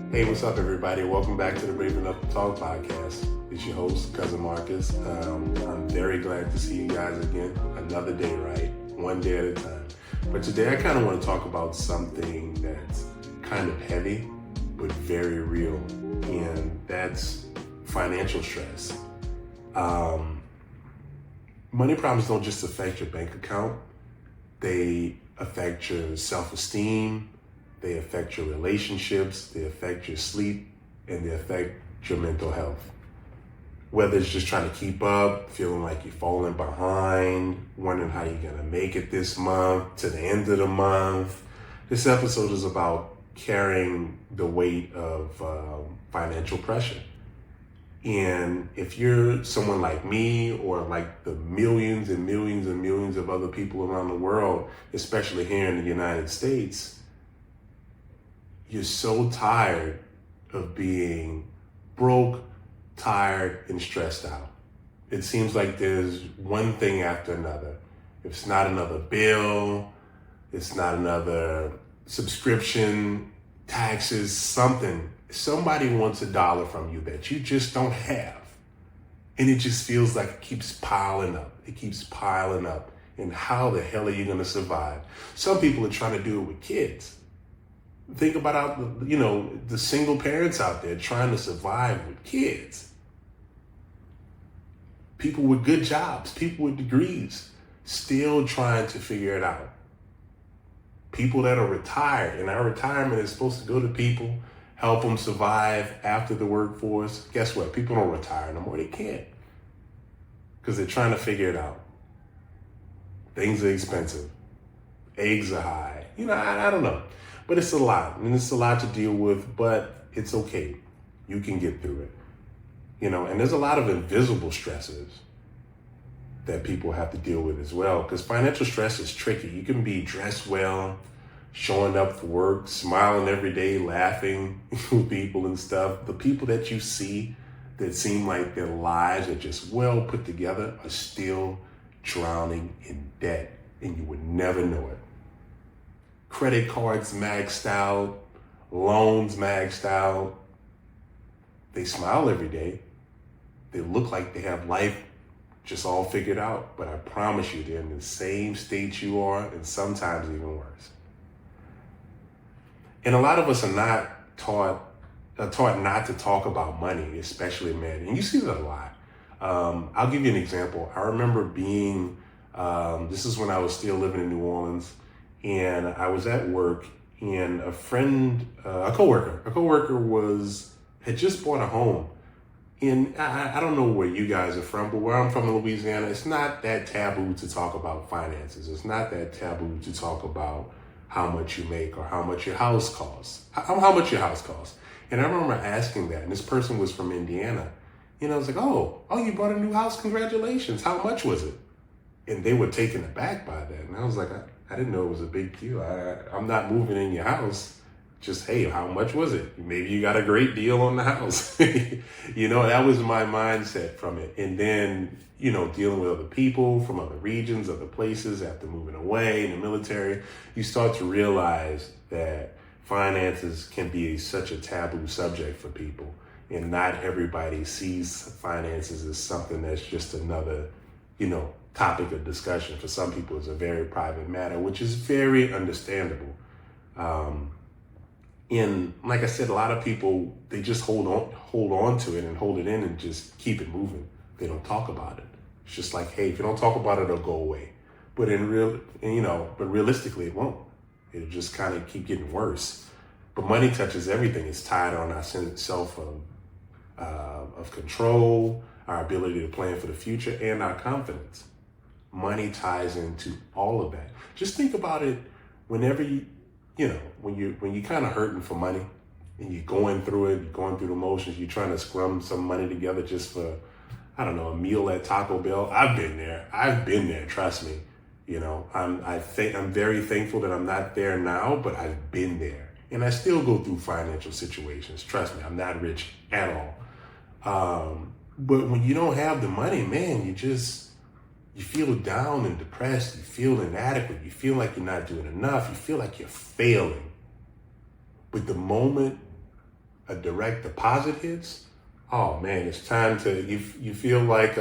Hey, what's up, everybody? Welcome back to the Brave Enough to Talk podcast. It's your host, Cousin Marcus. I'm very glad to see you guys again. Another day, right? One day at a time. But today I kind of want to talk about something that's kind of heavy, but very real, and that's financial stress. Money problems don't just affect your bank account. They affect your self-esteem, they affect your relationships, they affect your sleep, and they affect your mental health. Whether it's just trying to keep up, feeling like you're falling behind, wondering how you're gonna make it this month, to the end of the month. This episode is about carrying the weight of financial pressure. And if you're someone like me or like the millions and millions and millions of other people around the world, especially here in the United States, you're so tired of being broke, tired, and stressed out. It seems like there's one thing after another. If it's not another bill, it's not another subscription, taxes, something. Somebody wants $1 from you that you just don't have. And it just feels like it keeps piling up. It keeps piling up. And how the hell are you going to survive? Some people are trying to do it with kids. Think about the single parents out there trying to survive with kids. People with good jobs, people with degrees, still trying to figure it out. People that are retired, and our retirement is supposed to go to people, help them survive after the workforce. Guess what? People don't retire no more. They can't. Because they're trying to figure it out. Things are expensive. Eggs are high. I don't know. But it's a lot. And it's a lot to deal with, but it's okay. You can get through it. And there's a lot of invisible stresses that people have to deal with as well, because financial stress is tricky. You can be dressed well, showing up for work, smiling every day, laughing with people and stuff. The people that you see that seem like their lives are just well put together are still drowning in debt, and you would never know it. Credit cards maxed out, loans maxed out. They smile every day. They look like they have life just all figured out, but I promise you they're in the same state you are, and sometimes even worse. And a lot of us are not taught not to talk about money, especially men. And you see that a lot. I'll give you an example. I remember this is when I was still living in New Orleans, and I was at work, and a coworker had just bought a home. And I don't know where you guys are from, but where I'm from in Louisiana, it's not that taboo to talk about finances. It's not that taboo to talk about how much you make or how much your house costs. How much your house costs. And I remember asking that, and this person was from Indiana. And I was like, oh, you bought a new house, congratulations. How much was it? And they were taken aback by that. And I was like, I didn't know it was a big deal. I'm not moving in your house. Just, hey, how much was it? Maybe you got a great deal on the house. That was my mindset from it. And then, dealing with other people from other regions, other places, after moving away in the military, you start to realize that finances can be such a taboo subject for people. And not everybody sees finances as something that's just another, topic of discussion. For some people, it's a very private matter, which is very understandable. And like I said, a lot of people, they just hold on to it and hold it in and just keep it moving. They don't talk about it. It's just like, hey, if you don't talk about it, it'll go away. But realistically, it won't. It'll just kind of keep getting worse. But money touches everything. It's tied on our sense of control, our ability to plan for the future, and our confidence. Money ties into all of that. Just think about it whenever when you're kind of hurting for money and you're going through the motions, you're trying to scrum some money together just for, I don't know, a meal at Taco Bell. I've been there, trust me. I'm very thankful that I'm not there now, but I've been there. And I still go through financial situations. Trust me, I'm not rich at all. But when you don't have the money, man, you feel down and depressed. You feel inadequate. You feel like you're not doing enough. You feel like you're failing. But the moment a direct deposit hits, oh man, it's time to, you feel like,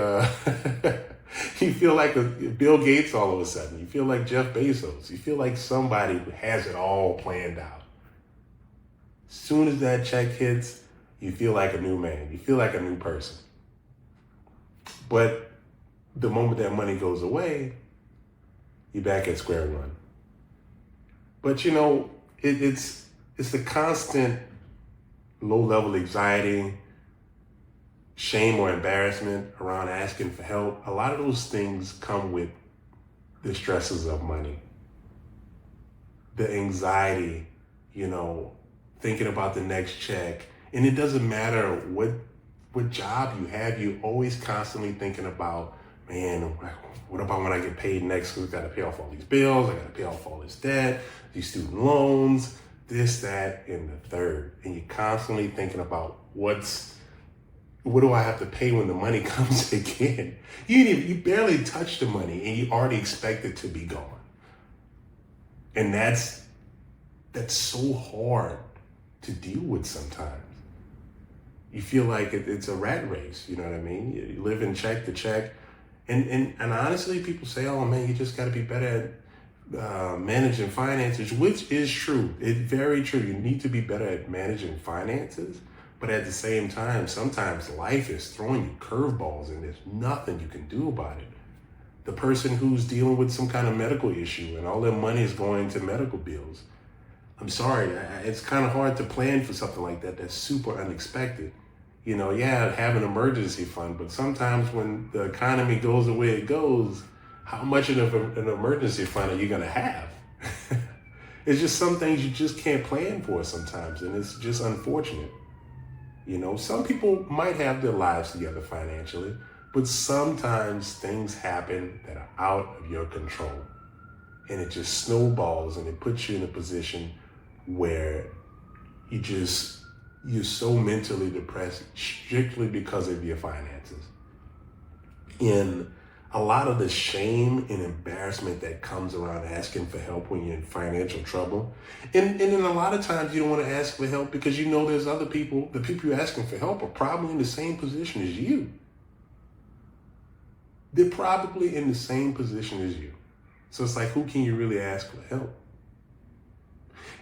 you feel like a Bill Gates all of a sudden. You feel like Jeff Bezos. You feel like somebody who has it all planned out. As soon as that check hits, you feel like a new man. You feel like a new person. But the moment that money goes away, you're back at square one. But it's the constant low-level anxiety, shame or embarrassment around asking for help. A lot of those things come with the stresses of money. The anxiety, thinking about the next check. And it doesn't matter what job you have, you're always constantly thinking about, man, what about when I get paid next? Because I got to pay off all these bills, I got to pay off all this debt, these student loans, this, that, and the third. And you're constantly thinking about what do I have to pay when the money comes again? You barely touch the money and you already expect it to be gone. And that's so hard to deal with sometimes. You feel like it's a rat race, you know what I mean? You live in check to check. And honestly, people say, oh man, you just gotta be better at managing finances, which is true. It's very true. You need to be better at managing finances. But at the same time, sometimes life is throwing you curveballs and there's nothing you can do about it. The person who's dealing with some kind of medical issue and all their money is going to medical bills. I'm sorry, it's kind of hard to plan for something like that. That's super unexpected. Have an emergency fund, but sometimes when the economy goes the way it goes, how much of an emergency fund are you gonna have? It's just some things you just can't plan for sometimes, and it's just unfortunate. Some people might have their lives together financially, but sometimes things happen that are out of your control. And it just snowballs and it puts you in a position where you're so mentally depressed strictly because of your finances. And a lot of the shame and embarrassment that comes around asking for help when you're in financial trouble. And then a lot of times you don't want to ask for help because there's other people, the people you're asking for help are probably in the same position as you. They're probably in the same position as you. So it's like, who can you really ask for help?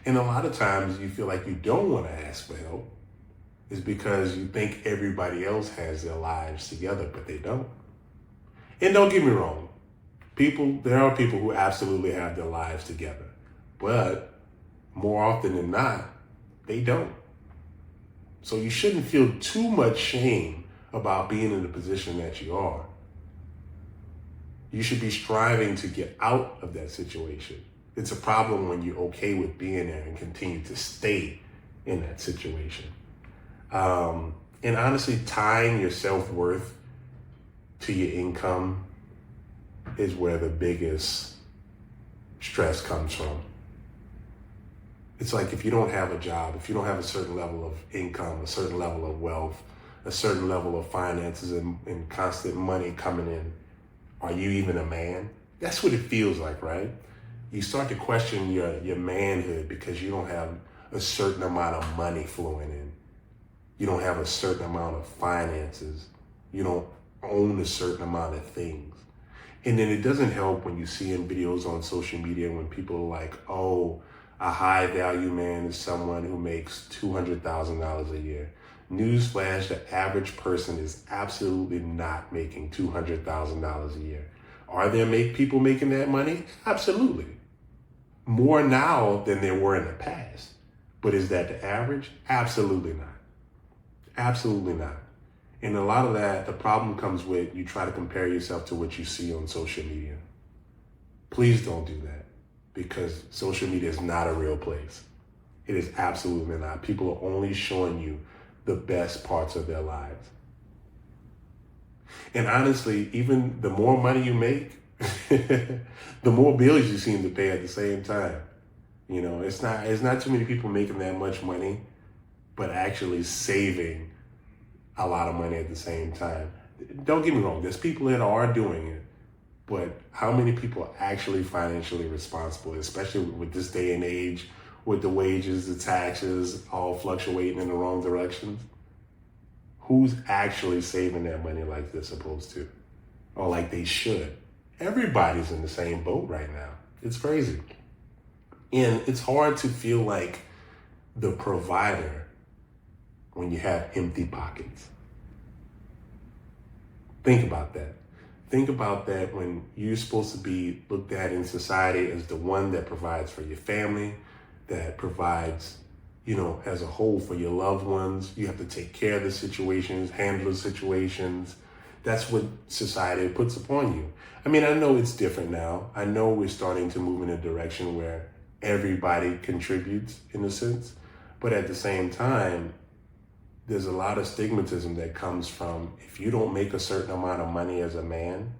And a lot of times you feel like you don't want to ask for help is because you think everybody else has their lives together, but they don't. And don't get me wrong, there are people who absolutely have their lives together, but more often than not, they don't. So you shouldn't feel too much shame about being in the position that you are. You should be striving to get out of that situation. It's a problem when you're okay with being there and continue to stay in that situation. And honestly, tying your self-worth to your income is where the biggest stress comes from. It's like if you don't have a job, if you don't have a certain level of income, a certain level of wealth, a certain level of finances and constant money coming in, are you even a man? That's what it feels like, right? You start to question your manhood because you don't have a certain amount of money flowing in. You don't have a certain amount of finances. You don't own a certain amount of things. And then it doesn't help when you see in videos on social media when people are like, oh, a high value man is someone who makes $200,000 a year. Newsflash, the average person is absolutely not making $200,000 a year. Are there people making that money? Absolutely. More now than there were in the past. But is that the average? Absolutely not. Absolutely not. And a lot of that, the problem comes with you try to compare yourself to what you see on social media. Please don't do that because social media is not a real place. It is absolutely not. People are only showing you the best parts of their lives. And honestly, even the more money you make, the more bills you seem to pay at the same time. It's not too many people making that much money, but actually saving a lot of money at the same time. Don't get me wrong, there's people that are doing it, but how many people are actually financially responsible, especially with this day and age with the wages, the taxes, all fluctuating in the wrong directions. Who's actually saving their money like they're supposed to? Or like they should? Everybody's in the same boat right now. It's crazy. And it's hard to feel like the provider when you have empty pockets. Think about that. Think about that when you're supposed to be looked at in society as the one that provides for your family, that provides, as a whole for your loved ones. You have to take care of the situations, handle the situations. That's what society puts upon you. I mean, I know it's different now. I know we're starting to move in a direction where everybody contributes in a sense. But at the same time, there's a lot of stigmatism that comes from, if you don't make a certain amount of money as a man,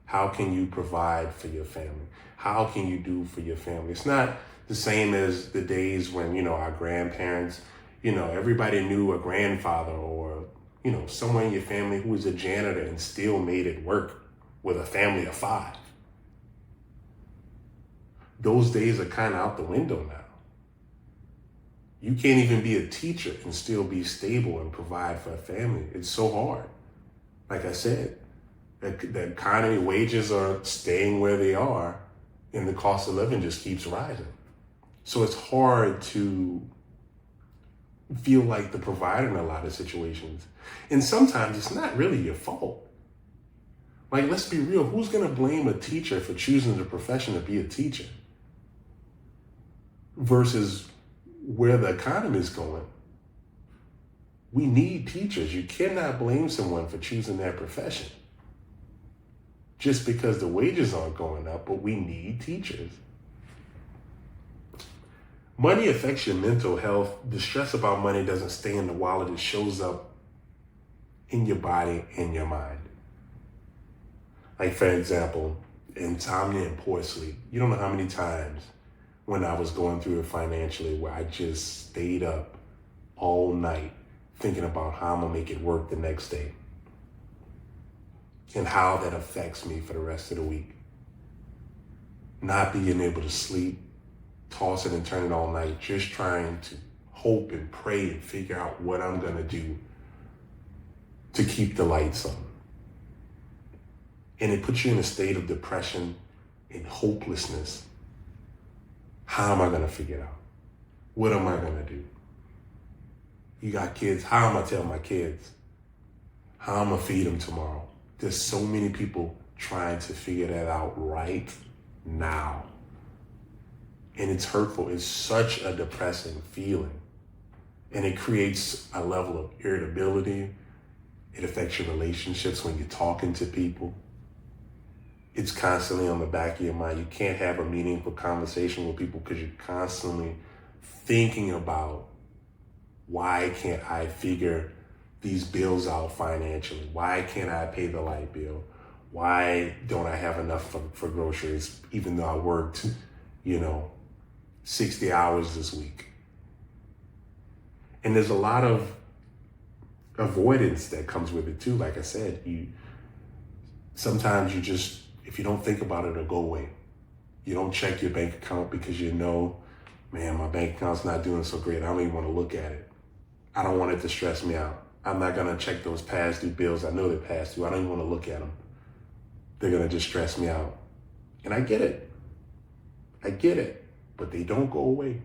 how can you provide for your family? How can you do for your family? It's not the same as the days when, our grandparents, everybody knew a grandfather or, someone in your family who was a janitor and still made it work with a family of 5. Those days are kind of out the window now. You can't even be a teacher and still be stable and provide for a family. It's so hard. Like I said, the economy, wages are staying where they are and the cost of living just keeps rising. So it's hard to feel like the provider in a lot of situations. And sometimes it's not really your fault. Like, let's be real. Who's going to blame a teacher for choosing the profession to be a teacher versus where the economy is going? We need teachers. You cannot blame someone for choosing that profession just because the wages aren't going up, but we need teachers. Money affects your mental health. The stress about money doesn't stay in the wallet. It shows up in your body and your mind. Like, for example, insomnia and poor sleep. You don't know how many times when I was going through it financially where I just stayed up all night thinking about how I'm gonna make it work the next day and how that affects me for the rest of the week. Not being able to sleep, tossing and turning all night, just trying to hope and pray and figure out what I'm gonna do to keep the lights on. And it puts you in a state of depression and hopelessness. How am I gonna figure it out? What am I gonna do? You got kids, how am I tell my kids? How am I feed them tomorrow? There's so many people trying to figure that out right now. And it's hurtful. It's such a depressing feeling. And it creates a level of irritability. It affects your relationships when you're talking to people. It's constantly on the back of your mind. You can't have a meaningful conversation with people because you're constantly thinking about, why can't I figure these bills out financially? Why can't I pay the light bill? Why don't I have enough for groceries, even though I worked, 60 hours this week? And there's a lot of avoidance that comes with it too. Like I said, sometimes if you don't think about it, it'll go away. You don't check your bank account because man, my bank account's not doing so great. I don't even want to look at it. I don't want it to stress me out. I'm not gonna check those past due bills. I know they're past due. I don't even want to look at them. They're gonna just stress me out. And I get it. But they don't go away.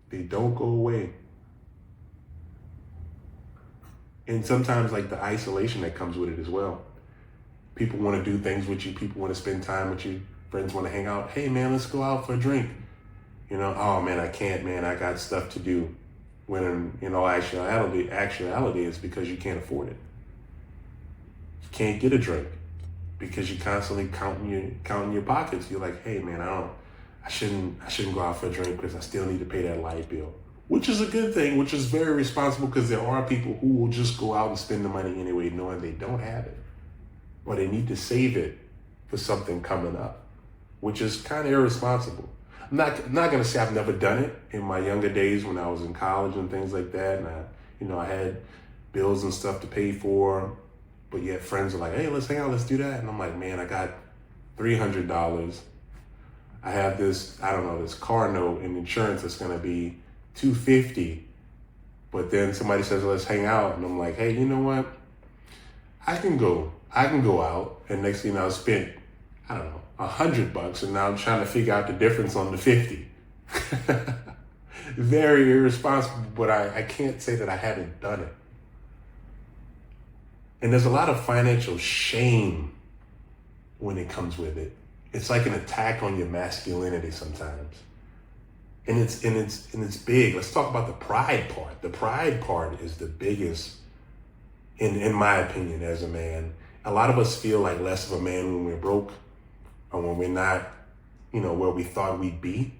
They don't go away. And sometimes like the isolation that comes with it as well. People want to do things with you. People want to spend time with you. Friends want to hang out. Hey man, let's go out for a drink. Oh man, I can't, man. I got stuff to do. When actuality is because you can't afford it. You can't get a drink because you're constantly counting your pockets. You're like, hey man, I shouldn't go out for a drink because I still need to pay that light bill. Which is a good thing, which is very responsible because there are people who will just go out and spend the money anyway, knowing they don't have it. Or they need to save it for something coming up, which is kind of irresponsible. I'm not going to say I've never done it in my younger days when I was in college and things like that. And I had bills and stuff to pay for, but yet friends are like, hey, let's hang out, let's do that. And I'm like, man, I got $300. I have this, I don't know, this car note and insurance that's going to be $250. But then somebody says, let's hang out. And I'm like, hey, you know what? I can go out. And next thing I've spent, I don't know, $100. And now I'm trying to figure out the difference on the 50. Very irresponsible, but I can't say that I haven't done it. And there's a lot of financial shame when it comes with it. It's like an attack on your masculinity sometimes. And it's big. Let's talk about the pride part. The pride part is the biggest, in my opinion, as a man. A lot of us feel like less of a man when we're broke or when we're not, where we thought we'd be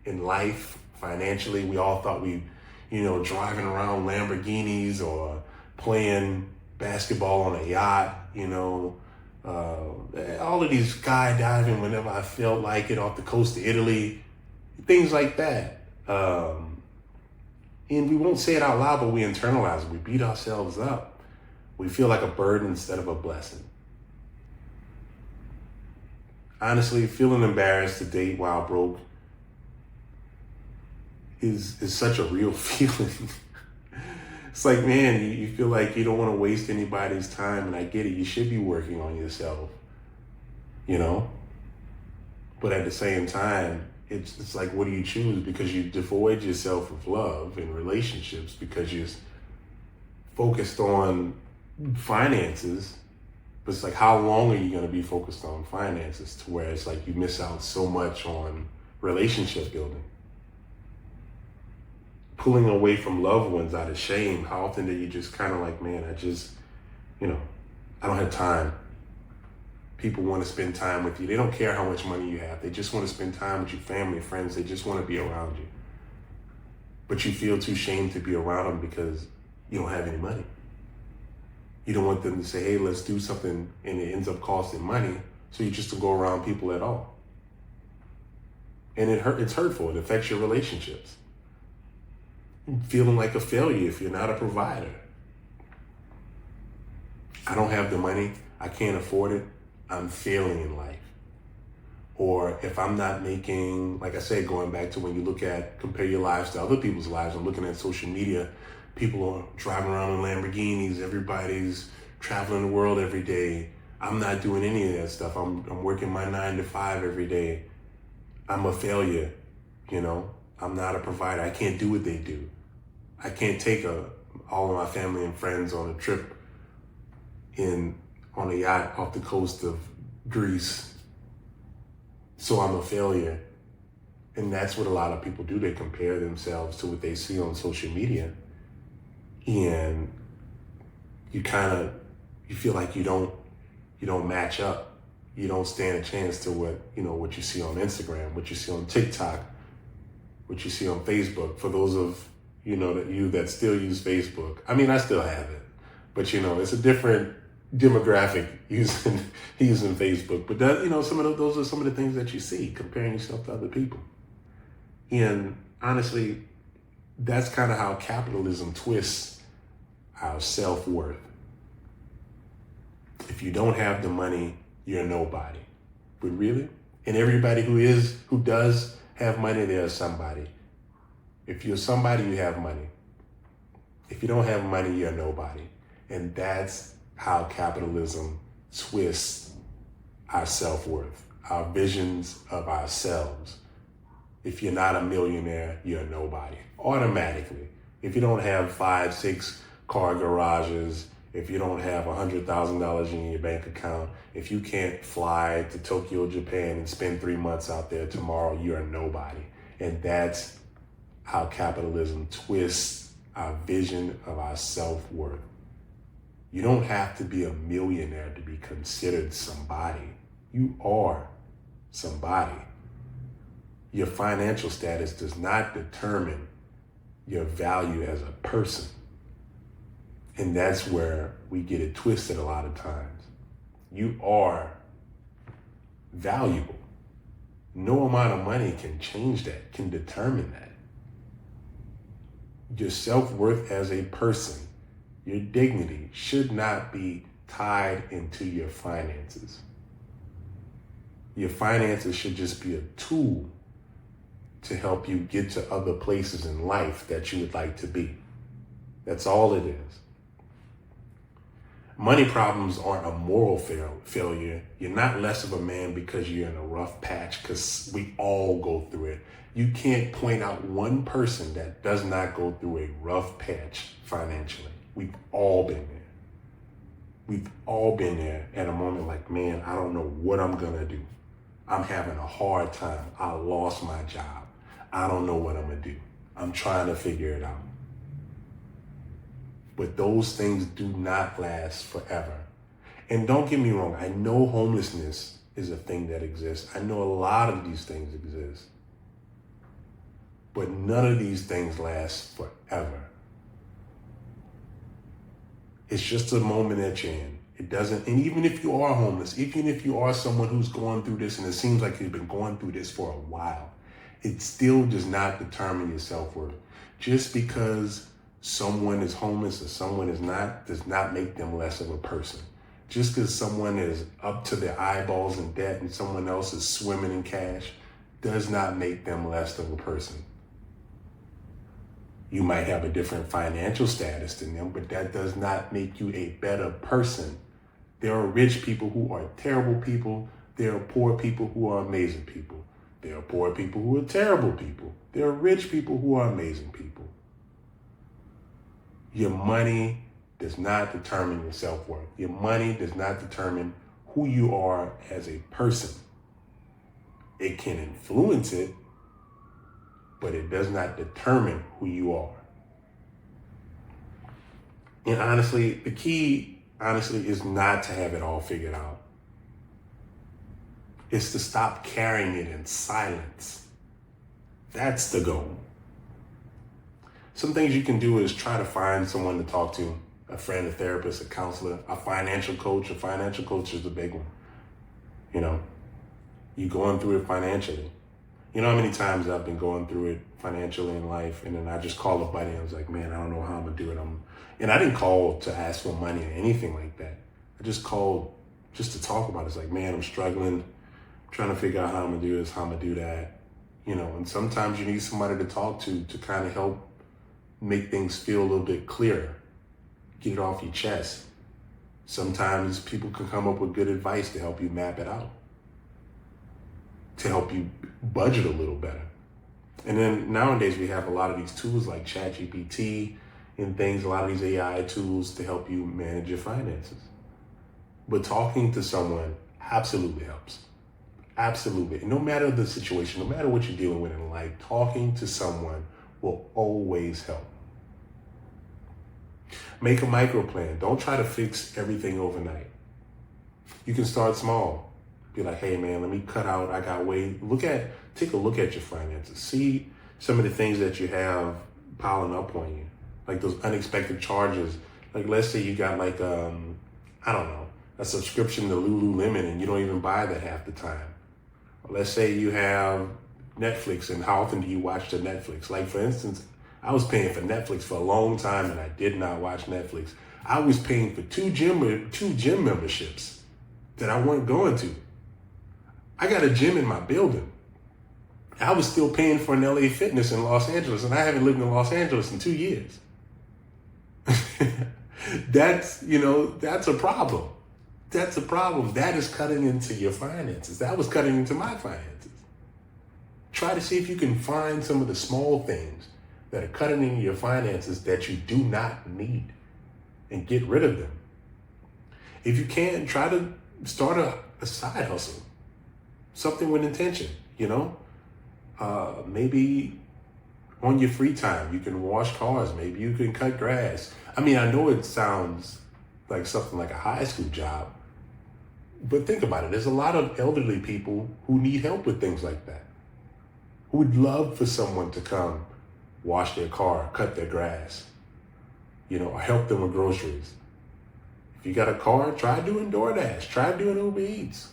in life financially. We all thought we, driving around Lamborghinis or playing basketball on a yacht, all of these skydiving whenever I felt like it off the coast of Italy, things like that. And we won't say it out loud, but we internalize it. We beat ourselves up. We feel like a burden instead of a blessing. Honestly, feeling embarrassed to date while broke is such a real feeling. It's like, man, you feel like you don't want to waste anybody's time, and I get it. You should be working on yourself, But at the same time, it's like, what do you choose? Because you devoid yourself of love in relationships because you're focused on finances. But it's like, how long are you going to be focused on finances to where it's like you miss out so much on relationship building? Pulling away from loved ones out of shame. How often do you just kind of like, man, I don't have time. People want to spend time with you. They don't care how much money you have. They just want to spend time with your family, friends. They just want to be around you. But you feel too ashamed to be around them because you don't have any money. You don't want them to say, hey, let's do something, and it ends up costing money. So you just don't go around people at all. And it's hurtful. It affects your relationships. Feeling like a failure if you're not a provider. I don't have the money. I can't afford it. I'm failing in life. Or if I'm not making, like I said, going back to when you compare your lives to other people's lives, I'm looking at social media, people are driving around in Lamborghinis, everybody's traveling the world every day. I'm not doing any of that stuff. I'm working my 9 to 5 every day. I'm a failure, I'm not a provider. I can't do what they do. I can't take all of my family and friends on a trip on a yacht off the coast of Greece. So I'm a failure. And that's what a lot of people do. They compare themselves to what they see on social media. And you feel like you don't match up. You don't stand a chance to what you see on Instagram, what you see on TikTok, what you see on Facebook. For those of that still use Facebook. I mean, I still have it, but it's a different demographic using Facebook. But that, those are some of the things that you see, comparing yourself to other people. And honestly, that's kind of how capitalism twists our self-worth. If you don't have the money, you're nobody. But really, and everybody who does have money, there's somebody. If you're somebody, you have money. If you don't have money, you're nobody. And that's how capitalism twists our self-worth, our visions of ourselves. If you're not a millionaire, you're nobody. Automatically. If you don't have 5, 6 car garages, if you don't have $100,000 in your bank account, if you can't fly to Tokyo, Japan and spend 3 months out there tomorrow, you're a nobody. And that's how capitalism twists our vision of our self-worth. You don't have to be a millionaire to be considered somebody. You are somebody. Your financial status does not determine your value as a person. And that's where we get it twisted a lot of times. You are valuable. No amount of money can change that, can determine that. Your self-worth as a person, your dignity should not be tied into your finances. Your finances should just be a tool to help you get to other places in life that you would like to be. That's all it is. Money problems aren't a moral failure. You're not less of a man because you're in a rough patch, because we all go through it. You can't point out one person that does not go through a rough patch financially. We've all been there. We've all been there at a moment like, man, I don't know what I'm gonna do. I'm having a hard time. I lost my job. I don't know what I'm gonna do. I'm trying to figure it out. But those things do not last forever. And don't get me wrong, I know homelessness is a thing that exists. I know a lot of these things exist. But none of these things last forever. It's just a moment that you're in. It doesn't, and even if you are homeless, even if you are someone who's going through this and it seems like you've been going through this for a while, it still does not determine your self-worth. Just because someone is homeless or someone is not, does not make them less of a person. Just because someone is up to their eyeballs in debt and someone else is swimming in cash does not make them less of a person. You might have a different financial status than them, but that does not make you a better person. There are rich people who are terrible people. There are poor people who are amazing people. There are poor people who are terrible people. There are rich people who are amazing people. Your money does not determine your self-worth. Your money does not determine who you are as a person. It can influence it, but it does not determine who you are. And honestly, the key, is not to have it all figured out. It's to stop carrying it in silence. That's the goal. Some things you can do is try to find someone to talk to, a friend, a therapist, a counselor, a financial coach. A financial coach is a big one. You know, you're going through it financially. You know how many times I've been going through it financially in life, and then I just called a buddy and I was like, man, I don't know how I'm gonna do it. And I didn't call to ask for money or anything like that. I just called just to talk about it. It's like, man, I'm struggling, I'm trying to figure out how I'm gonna do this, how I'm gonna do that. You know, and sometimes you need somebody to talk to kind of help make things feel a little bit clearer, get it off your chest. Sometimes people can come up with good advice to help you map it out, to help you budget a little better. And then nowadays we have a lot of these tools like ChatGPT and things, a lot of these AI tools to help you manage your finances. But talking to someone absolutely helps. Absolutely. And no matter the situation, no matter what you're dealing with in life, talking to someone will always help. Make a micro plan. Don't try to fix everything overnight. You can start small. Be like, hey man, let me cut out, I got way, take a look at your finances. See some of the things that you have piling up on you. Like those unexpected charges. Like let's say you got like, I don't know, a subscription to Lululemon and you don't even buy that half the time. Or let's say you have Netflix, and how often do you watch the Netflix? Like for instance, I was paying for Netflix for a long time and I did not watch Netflix. I was paying for two gym memberships that I wasn't going to. I got a gym in my building. I was still paying for an LA Fitness in Los Angeles, and I haven't lived in Los Angeles in 2 years. That's a problem. That's a problem. That is cutting into your finances. That was cutting into my finances. Try to see if you can find some of the small things that are cutting into your finances that you do not need and get rid of them. If you can, try to start a side hustle. Something with intention, maybe on your free time, you can wash cars. Maybe you can cut grass. I mean, I know it sounds like something like a high school job, but think about it. There's a lot of elderly people who need help with things like that, who would love for someone to come wash their car, cut their grass, or help them with groceries. If you got a car, try doing DoorDash, try doing Uber Eats.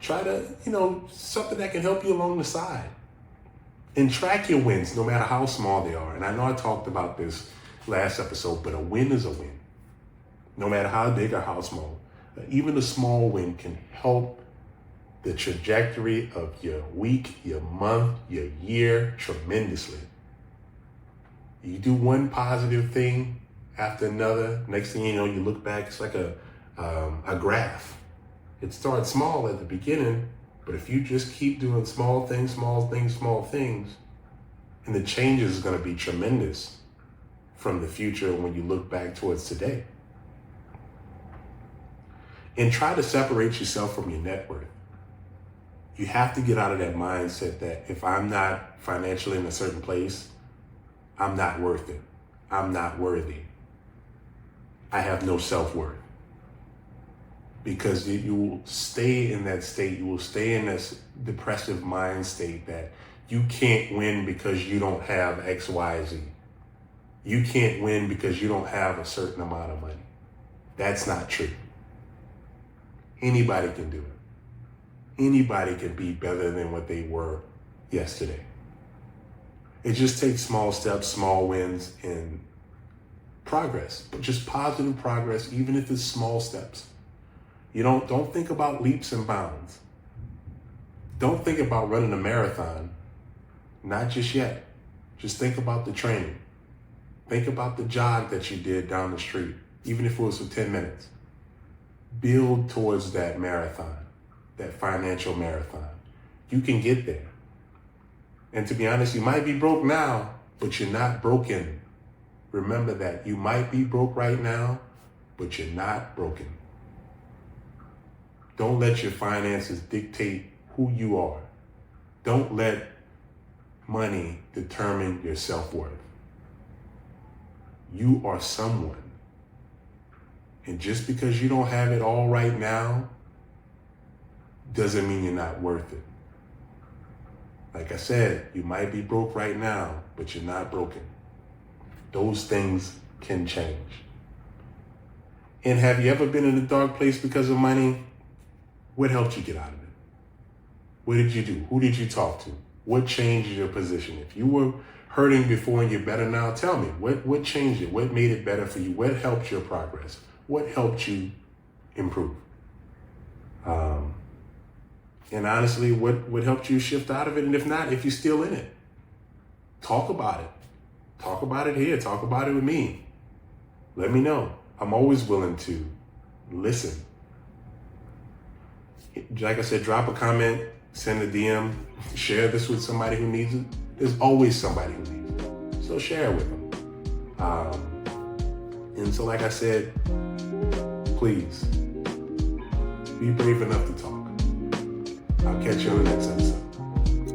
Try to, something that can help you along the side. And track your wins, no matter how small they are. And I know I talked about this last episode, but a win is a win. No matter how big or how small. Even a small win can help the trajectory of your week, your month, your year tremendously. You do one positive thing after another. Next thing you know, you look back, it's like a graph. It starts small at the beginning, but if you just keep doing small things, and the changes is going to be tremendous from the future when you look back towards today. And try to separate yourself from your net worth. You have to get out of that mindset that if I'm not financially in a certain place, I'm not worth it. I'm not worthy. I have no self-worth. Because you will stay in that state. You will stay in this depressive mind state that you can't win because you don't have X, Y, Z. You can't win because you don't have a certain amount of money. That's not true. Anybody can do it. Anybody can be better than what they were yesterday. It just takes small steps, small wins, and progress, but just positive progress, even if it's small steps. You don't think about leaps and bounds. Don't think about running a marathon. Not just yet. Just think about the training. Think about the jog that you did down the street, even if it was for 10 minutes. Build towards that marathon, that financial marathon. You can get there. And to be honest, you might be broke now, but you're not broken. Remember that. You might be broke right now, but you're not broken. Don't let your finances dictate who you are. Don't let money determine your self-worth. You are someone. And just because you don't have it all right now, doesn't mean you're not worth it. Like I said, you might be broke right now, but you're not broken. Those things can change. And have you ever been in a dark place because of money? What helped you get out of it? What did you do? Who did you talk to? What changed your position? If you were hurting before and you're better now, tell me, what changed it? What made it better for you? What helped your progress? What helped you improve? And honestly, what helped you shift out of it? And if not, if you're still in it, talk about it. Talk about it here. Talk about it with me. Let me know. I'm always willing to listen. Like I said, drop a comment, send a DM, share this with somebody who needs it. There's always somebody who needs it. So share it with them. And so like I said, please be brave enough to talk. I'll catch you on the next episode.